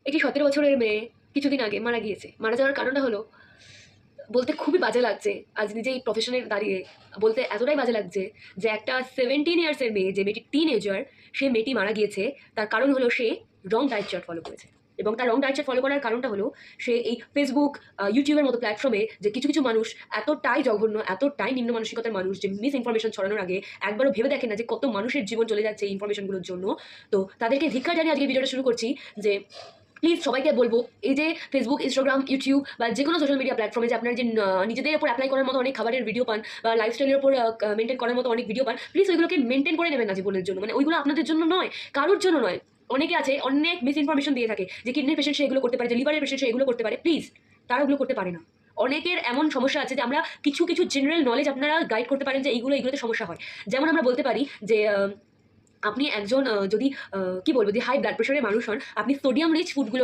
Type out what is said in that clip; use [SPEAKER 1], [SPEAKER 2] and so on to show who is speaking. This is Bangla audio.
[SPEAKER 1] একটি 17 বছরের মেয়ে কিছুদিন আগে মারা গিয়েছে। মারা যাওয়ার কারণটা হলো, বলতে খুবই বাজে লাগছে। আজ নিজে এই প্রফেশনে দাঁড়িয়ে বলতে এতটাই বাজে লাগছে যে একটা 17 ইয়ার্সের মেয়ে, যে মেয়েটি টিনেজার, সে মেয়েটি মারা গিয়েছে। তার কারণ হলো সে রং ডায়েট চার্ট ফলো করেছে। এবং তার রং ডায়েট চার্ট ফলো করার কারণটা হলো, সে এই ফেসবুক, ইউটিউবের মতো প্ল্যাটফর্মে যে কিছু কিছু মানুষ এতটাই জঘন্য, এতটাই নিম্ন মানসিকতার মানুষ, যে মিস ইনফরমেশন ছড়ানোর আগে একবারও ভেবে দেখেন না যে কত মানুষের জীবন চলে যাচ্ছে এই ইনফরমেশনগুলোর জন্য। তো তাদেরকে ধিক্কার জানিয়ে আজকে ভিডিওটা শুরু করছি যে প্লিজ সবাইকে বলবো, এই যে ফেসবুক, ইনস্টাগ্রাম, ইউটিউব বা যে কোনো সোশ্যাল মিডিয়া প্ল্যাটফর্মে যে আপনার যে নিজেদের উপর অ্যাপ্লাই করার মতো অনেক খাবারের ভিডিও পান, বা লাইফস্টাইলের উপর মেনটেন করার মতো অনেক ভিডিও পান, প্লিজ ওইগুলোকে মেনটেন করে নেবেন না জীবনের জন্য। মানে ওইগুলো আপনাদের জন্য নয়, কারোর জন্য নয়। অনেকে আছে অনেক মিস ইনফরমেশন দিয়ে থাকে যে কিডনির পেশেন্ট সে এগুলো করতে পারে, যে লিভারের পেশেন্ট সে এগুলো করতে পারে। প্লিজ তারা ওগুলো করতে পারে না। অনেকের এমন সমস্যা আছে যে আমরা কিছু কিছু জেনারেল নলেজ আপনারা গাইড করতে পারেন যে এইগুলোতে সমস্যা হয়। যেমন আমরা বলতে পারি যে আপনি একজন যদি কি বলবো, যে হাই ব্লাড প্রেশারের মানুষ হন, আপনি সোডিয়াম রিচ ফুডগুলো